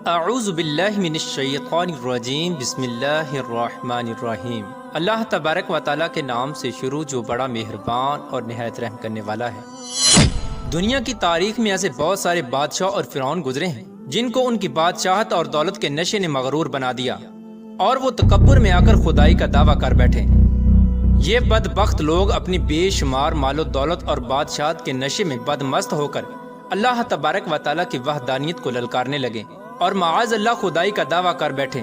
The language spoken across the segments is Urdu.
اعوذ باللہ من الشیطان الرجیم بسم اللہ الرحمن الرحیم۔ اللہ تبارک و تعالیٰ کے نام سے شروع جو بڑا مہربان اور نہایت رحم کرنے والا ہے۔ دنیا کی تاریخ میں ایسے بہت سارے بادشاہ اور فرعون گزرے ہیں جن کو ان کی بادشاہت اور دولت کے نشے نے مغرور بنا دیا اور وہ تکبر میں آ کر خدائی کا دعویٰ کر بیٹھے۔ یہ بدبخت لوگ اپنی بے شمار مال و دولت اور بادشاہت کے نشے میں بدمست ہو کر اللہ تبارک و تعالیٰ کی وحدانیت کو للکارنے لگے اور معاذ اللہ خدائی کا دعویٰ کر بیٹھے۔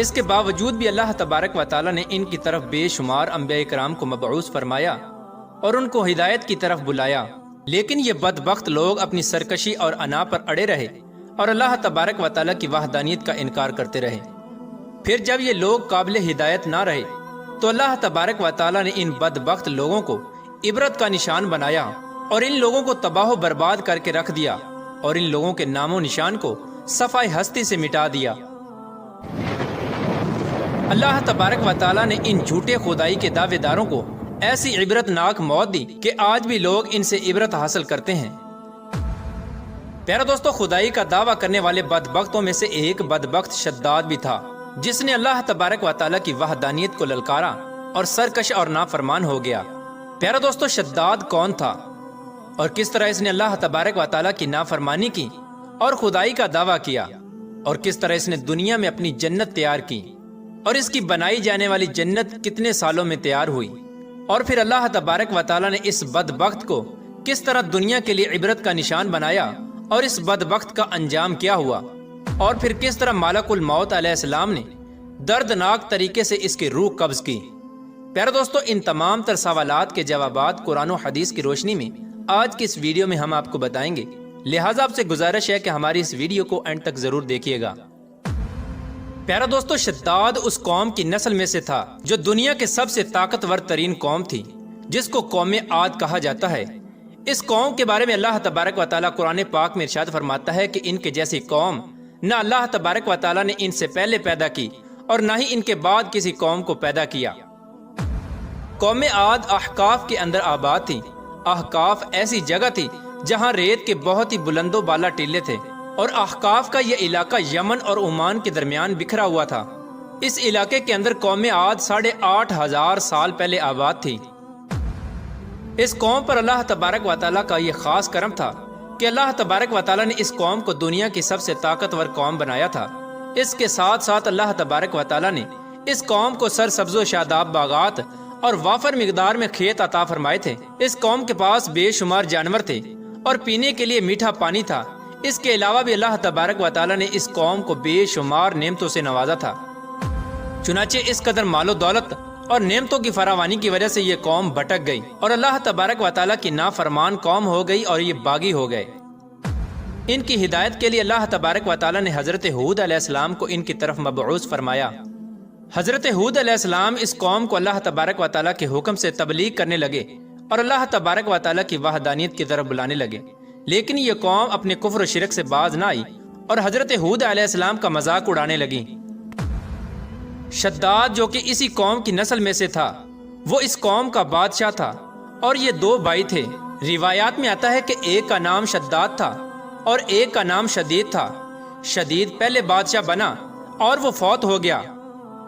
اس کے باوجود بھی اللہ تبارک و تعالیٰ نے ان کی طرف بے شمار انبیاء کرام کو مبعوث فرمایا اور ان کو ہدایت کی طرف بلایا، لیکن یہ بدبخت لوگ اپنی سرکشی اور انا پر اڑے رہے اور اللہ تبارک و تعالیٰ کی وحدانیت کا انکار کرتے رہے۔ پھر جب یہ لوگ قابل ہدایت نہ رہے تو اللہ تبارک و تعالیٰ نے ان بدبخت لوگوں کو عبرت کا نشان بنایا اور ان لوگوں کو تباہ و برباد کر کے رکھ دیا اور ان لوگوں کے نام و نشان کو صفحہ ہستی سے مٹا دیا۔ اللہ تبارک و تعالیٰ نے ان جھوٹے خدائی کے دعوے داروں کو ایسی عبرت ناک موت دی کہ آج بھی لوگ ان سے عبرت حاصل کرتے ہیں۔ پیارا دوستو، خدائی کا دعویٰ کرنے والے بدبختوں میں سے ایک بدبخت شداد بھی تھا جس نے اللہ تبارک و تعالیٰ کی وحدانیت کو للکارا اور سرکش اور نافرمان ہو گیا۔ پیارا دوستو، شداد کون تھا اور کس طرح اس نے اللہ تبارک و تعالیٰ کی نافرمانی کی اور خدائی کا دعویٰ کیا، اور کس طرح اس نے دنیا میں اپنی جنت تیار کی اور اس کی بنائی جانے والی جنت کتنے سالوں میں تیار ہوئی، اور پھر اللہ تبارک و تعالیٰ نے اس بدبخت کو کس طرح دنیا کے لیے عبرت کا نشان بنایا اور اس بدبخت کا انجام کیا ہوا، اور پھر کس طرح ملک الموت علیہ السلام نے دردناک طریقے سے اس کی روح قبض کی۔ پیارے دوستو، ان تمام تر سوالات کے جوابات قرآن و حدیث کی روشنی میں آج کی اس ویڈیو میں ہم آپ کو بتائیں گے، لہٰذا آپ سے گزارش ہے کہ ہماری اس ویڈیو کو اینڈ تک ضرور دیکھیے گا۔ پیارا دوستو، شداد اس قوم کی نسل میں سے تھا جو دنیا کے سب سے طاقتور ترین قوم تھی، جس کو قوم عاد کہا جاتا ہے۔ اس قوم کے بارے میں اللہ تبارک و تعالیٰ قرآن پاک میں ارشاد فرماتا ہے کہ ان کے جیسی قوم نہ اللہ تبارک و تعالیٰ نے ان سے پہلے پیدا کی اور نہ ہی ان کے بعد کسی قوم کو پیدا کیا۔ قوم عاد احقاف کے اندر آباد تھی۔ احقاف ایسی جگہ تھی جہاں ریت کے بہت ہی بلند و بالا ٹیلے تھے، اور احقاف کا یہ علاقہ یمن اور عمان کے درمیان بکھرا ہوا تھا۔ اس علاقے کے اندر قوم عاد 8,500 سال پہلے آباد تھی۔ اس قوم پر اللہ تبارک و تعالیٰ کا یہ خاص کرم تھا کہ اللہ تبارک و تعالیٰ نے اس قوم کو دنیا کی سب سے طاقتور قوم بنایا تھا۔ اس کے ساتھ ساتھ اللہ تبارک و تعالیٰ نے اس قوم کو سرسبز و شاداب باغات اور وافر مقدار میں کھیت عطا فرمائے تھے۔ اس قوم کے پاس بے شمار جانور تھے اور پینے کے لیے میٹھا پانی تھا۔ اس کے علاوہ بھی اللہ تبارک و تعالیٰ نے اس قوم کو بے شمار نعمتوں سے نوازا تھا۔ چنانچہ اس قدر مال و دولت اور نعمتوں کی فراوانی کی وجہ سے یہ قوم بھٹک گئی اور اللہ تبارک و تعالیٰ کی نافرمان قوم ہو گئی اور یہ باغی ہو گئے۔ ان کی ہدایت کے لیے اللہ تبارک و تعالیٰ نے حضرت ہود علیہ السلام کو ان کی طرف مبعوث فرمایا۔ حضرت ہود علیہ السلام اس قوم کو اللہ تبارک و تعالیٰ کے حکم سے تبلیغ کرنے لگے اور اللہ تبارک و تعالیٰ کی وحدانیت کی طرف بلانے لگے، لیکن یہ قوم اپنے کفر و شرک سے باز نہ آئی اور حضرت ہود علیہ السلام کا مذاق اڑانے لگی۔ شداد جو کہ اسی قوم کی نسل میں سے تھا، وہ اس قوم کا بادشاہ تھا اور یہ 2 بھائی تھے۔ روایات میں آتا ہے کہ ایک کا نام شداد تھا اور ایک کا نام شدید تھا۔ شدید پہلے بادشاہ بنا اور وہ فوت ہو گیا۔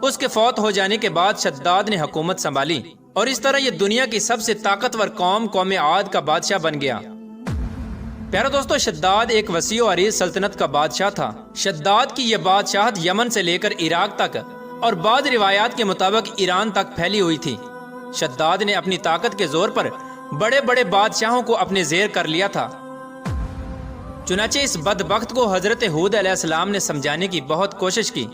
اس کے فوت ہو جانے کے بعد شداد نے حکومت سنبھالی اور اس طرح یہ دنیا کی سب سے طاقتور قوم عاد کا بادشاہ بن گیا۔ پیارا دوستو، شداد ایک وسیع و عریض سلطنت کا بادشاہ تھا۔ شداد کی یہ بادشاہت یمن سے لے کر عراق تک اور بعض روایات کے مطابق ایران تک پھیلی ہوئی تھی۔ شداد نے اپنی طاقت کے زور پر بڑے بڑے بادشاہوں کو اپنے زیر کر لیا تھا۔ چنانچہ اس بدبخت کو حضرت ہود علیہ السلام نے سمجھانے کی بہت کوشش کی،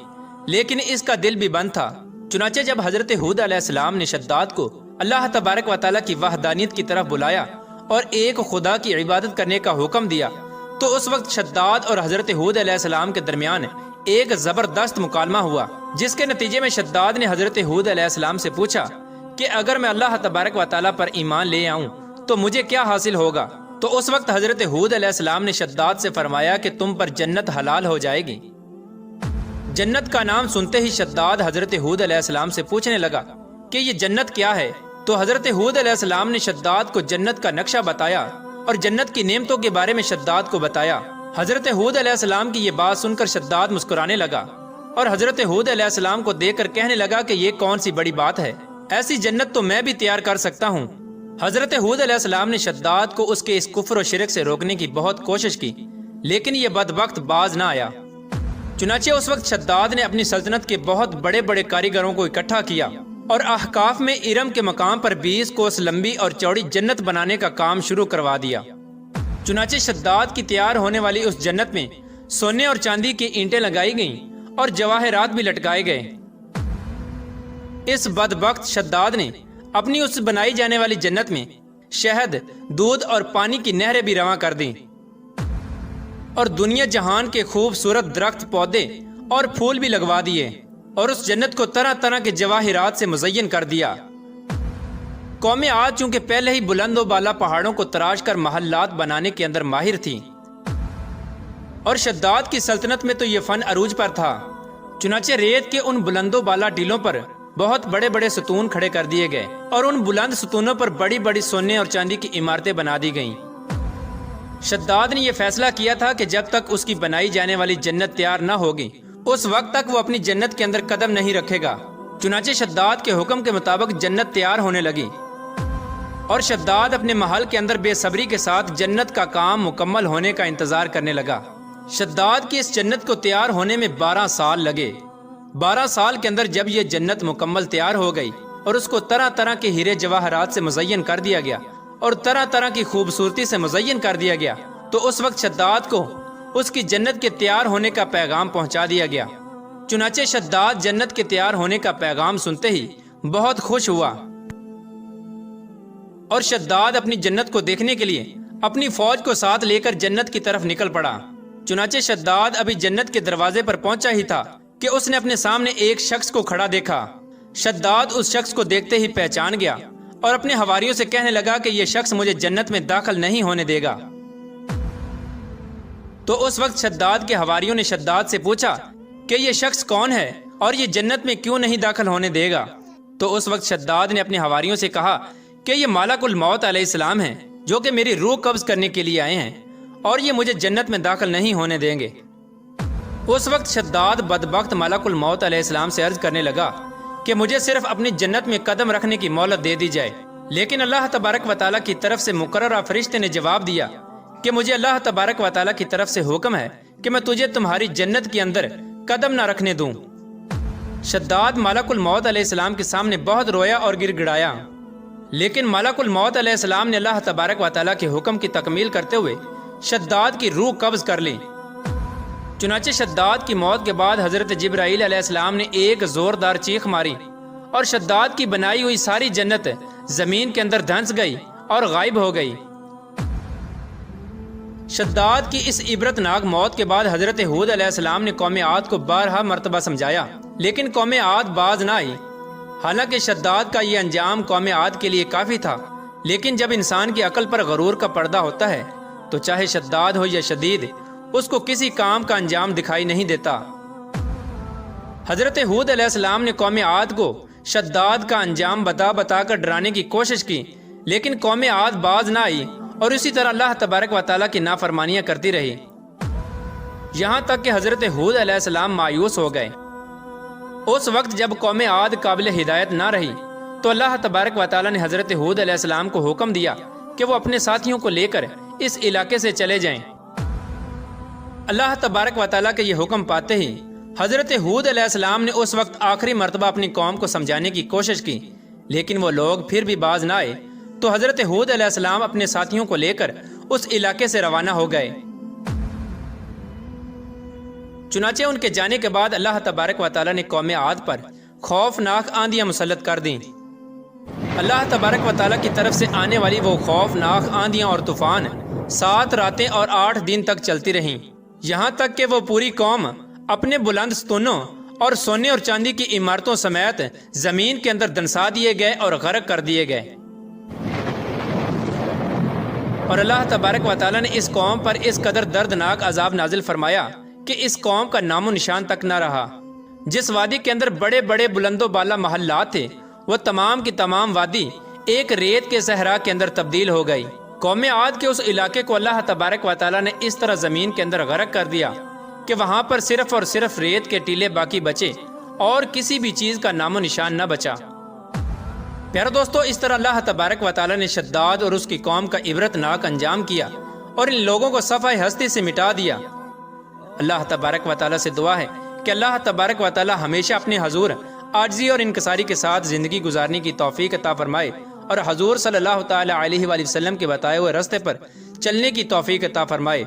لیکن اس کا دل بھی بند تھا۔ چنانچہ جب حضرت ہود علیہ السلام نے شداد کو اللہ تبارک و تعالیٰ کی وحدانیت کی طرف بلایا اور ایک خدا کی عبادت کرنے کا حکم دیا، تو اس وقت شداد اور حضرت ہود علیہ السلام کے درمیان ایک زبردست مکالمہ ہوا، جس کے نتیجے میں شداد نے حضرت ہود علیہ السلام سے پوچھا کہ اگر میں اللہ تبارک و تعالیٰ پر ایمان لے آؤں تو مجھے کیا حاصل ہوگا؟ تو اس وقت حضرت ہود علیہ السلام نے شداد سے فرمایا کہ تم پر جنت حلال ہو جائے گی۔ جنت کا نام سنتے ہی شداد حضرت ہود علیہ السلام سے پوچھنے لگا کہ یہ جنت کیا ہے؟ تو حضرت ہود علیہ السلام نے شداد کو جنت کا نقشہ بتایا اور جنت کی نعمتوں کے بارے میں شداد کو بتایا۔ حضرت ہود علیہ السلام کی یہ بات سن کر شداد مسکرانے لگا اور حضرت ہود علیہ السلام کو دیکھ کر کہنے لگا کہ یہ کون سی بڑی بات ہے، ایسی جنت تو میں بھی تیار کر سکتا ہوں۔ حضرت ہود علیہ السلام نے شداد کو اس کے اس کفر و شرک سے روکنے کی بہت کوشش کی، لیکن یہ بدبخت باز نہ آیا۔ چنانچہ اس وقت شداد نے اپنی سلطنت کے بہت بڑے بڑے کاریگروں کو اکٹھا کیا اور احقاف میں ارم کے مقام پر 20 کوس لمبی اور چوڑی جنت بنانے کا کام شروع کروا دیا۔ چنانچہ شداد کی تیار ہونے والی اس جنت میں سونے اور چاندی کی اینٹیں لگائی گئیں اور جواہرات بھی لٹکائے گئے۔ اس بدبخت شداد نے اپنی اس بنائی جانے والی جنت میں شہد، دودھ اور پانی کی نہریں بھی رواں کر دیں اور دنیا جہان کے خوبصورت درخت، پودے اور پھول بھی لگوا دیے اور اس جنت کو طرح طرح کے جواہرات سے مزین کر دیا۔ قوم عاد چونکہ پہلے ہی بلند و بالا پہاڑوں کو تراش کر محلات بنانے کے اندر ماہر تھی اور شداد کی سلطنت میں تو یہ فن عروج پر تھا، چنانچہ ریت کے ان بلند و بالا ٹیلوں پر بہت بڑے بڑے ستون کھڑے کر دیے گئے اور ان بلند ستونوں پر بڑی بڑی سونے اور چاندی کی عمارتیں بنا دی گئیں۔ شداد نے یہ فیصلہ کیا تھا کہ جب تک اس کی بنائی جانے والی جنت تیار نہ ہوگی اس وقت تک وہ اپنی جنت کے اندر قدم نہیں رکھے گا۔ چنانچہ شداد کے حکم کے مطابق جنت تیار ہونے لگی اور شداد اپنے محل کے اندر بے صبری کے ساتھ جنت کا کام مکمل ہونے کا انتظار کرنے لگا۔ شداد کی اس جنت کو تیار ہونے میں 12 سال لگے۔ 12 سال کے اندر جب یہ جنت مکمل تیار ہو گئی اور اس کو طرح طرح کے ہیرے جواہرات سے مزین کر دیا گیا اور طرح طرح کی خوبصورتی سے مزین کر دیا گیا، تو اس وقت شداد کو اس کی جنت کے تیار ہونے کا پیغام پہنچا دیا گیا۔ چنانچہ شداد جنت کے تیار ہونے کا پیغام سنتے ہی بہت خوش ہوا اور شداد اپنی جنت کو دیکھنے کے لیے اپنی فوج کو ساتھ لے کر جنت کی طرف نکل پڑا۔ چنانچہ شداد ابھی جنت کے دروازے پر پہنچا ہی تھا کہ اس نے اپنے سامنے ایک شخص کو کھڑا دیکھا۔ شداد اس شخص کو دیکھتے ہی پہچان گیا اور اپنے حواریوں سے کہنے لگا کہ یہ شخص مجھے جنت میں داخل نہیں ہونے دے گا۔ تو اس وقت شداد کے حواریوں نے شداد سے پوچھا کہ یہ شخص کون ہے اور یہ جنت میں کیوں نہیں داخل ہونے دے گا؟ تو اس وقت شداد نے اپنے حواریوں سے کہا کہ یہ ملک الموت علیہ السلام ہیں جو کہ میری روح قبض کرنے کے لیے آئے ہیں اور یہ مجھے جنت میں داخل نہیں ہونے دیں گے۔ اس وقت شداد بدبخت ملک الموت علیہ السلام سے عرض کرنے لگا کہ مجھے صرف اپنی جنت میں قدم رکھنے کی مہلت دے دی جائے، لیکن اللہ تبارک و تعالیٰ کی طرف سے مقررہ فرشتے نے جواب دیا کہ مجھے اللہ تبارک و تعالیٰ کی طرف سے حکم ہے کہ میں تجھے تمہاری جنت کے اندر قدم نہ رکھنے دوں۔ شداد ملک الموت علیہ السلام کے سامنے بہت رویا اور گر گڑایا، لیکن ملک الموت علیہ السلام نے اللہ تبارک و تعالیٰ کے حکم کی تکمیل کرتے ہوئے شداد کی روح قبض کر لی۔ چنانچہ شداد کی موت کے بعد حضرت جبرائیل علیہ السلام نے ایک زوردار چیخ ماری اور شداد کی بنائی ہوئی ساری جنت زمین کے اندر دھنس گئی اور غائب ہو گئی۔ شداد کی اس عبرتناک موت کے بعد حضرت ہود علیہ السلام نے قوم عاد کو 12 مرتبہ سمجھایا، لیکن قوم عاد باز نہ آئی۔ حالانکہ شداد کا یہ انجام قوم عاد کے لیے کافی تھا، لیکن جب انسان کی عقل پر غرور کا پردہ ہوتا ہے تو چاہے شداد ہو یا شدید، اس کو کسی کام کا انجام دکھائی نہیں دیتا۔ حضرت ہود علیہ السلام نے قوم عاد کو شداد کا انجام بتا بتا کر ڈرانے کی کوشش کی، لیکن قوم عاد باز نہ آئی اور اسی طرح اللہ تبارک و تعالیٰ کی نافرمانیاں کرتی رہی، یہاں تک کہ حضرت ہود علیہ السلام مایوس ہو گئے۔ اس وقت جب قوم عاد قابل ہدایت نہ رہی تو اللہ تبارک و تعالیٰ نے حضرت ہود علیہ السلام کو حکم دیا کہ وہ اپنے ساتھیوں کو لے کر اس علاقے سے چلے جائیں۔ اللہ تبارک و تعالیٰ کے یہ حکم پاتے ہی حضرت ہود علیہ السلام نے اس وقت آخری مرتبہ اپنی قوم کو سمجھانے کی کوشش کی، لیکن وہ لوگ پھر بھی باز نہ آئے، تو حضرت ہود علیہ السلام اپنے ساتھیوں کو لے کر اس علاقے سے روانہ ہو گئے۔ چنانچہ ان کے جانے کے بعد اللہ تبارک و تعالیٰ نے قوم عاد پر خوفناک آندیاں مسلط کر دیں۔ اللہ تبارک و تعالیٰ کی طرف سے آنے والی وہ خوفناک آندیاں اور طوفان 7 راتیں اور 8 دن تک چلتی رہیں، یہاں تک کہ وہ پوری قوم اپنے بلند ستونوں اور سونے اور چاندی کی عمارتوں سمیت زمین کے اندر دنسا دیے گئے اور غرق کر دیے گئے۔ اور اللہ تبارک و تعالیٰ نے اس قوم پر اس قدر دردناک عذاب نازل فرمایا کہ اس قوم کا نام و نشان تک نہ رہا۔ جس وادی کے اندر بڑے بڑے بلند و بالا محلات تھے، وہ تمام کی تمام وادی ایک ریت کے صحرا کے اندر تبدیل ہو گئی قوم عاد کے اس علاقے کو اللہ تبارک و تعالیٰ نے اس طرح زمین کے اندر غرق کر دیا کہ وہاں پر صرف اور صرف ریت کے ٹیلے باقی بچے اور کسی بھی چیز کا نام و نشان نہ بچا۔ پیارے دوستو، اس طرح اللہ تبارک و تعالیٰ نے شداد اور اس کی قوم کا عبرت ناک انجام کیا اور ان لوگوں کو صفحہ ہستی سے مٹا دیا۔ اللہ تبارک و تعالیٰ سے دعا ہے کہ اللہ تبارک و تعالیٰ ہمیشہ اپنے حضور عاجزی اور انکساری کے ساتھ زندگی گزارنے کی توفیق عطا فرمائے اور حضور صلی اللہ تعالیٰ علیہ وآلہ وسلم کے بتائے ہوئے راستے پر چلنے کی توفیق عطا فرمائے۔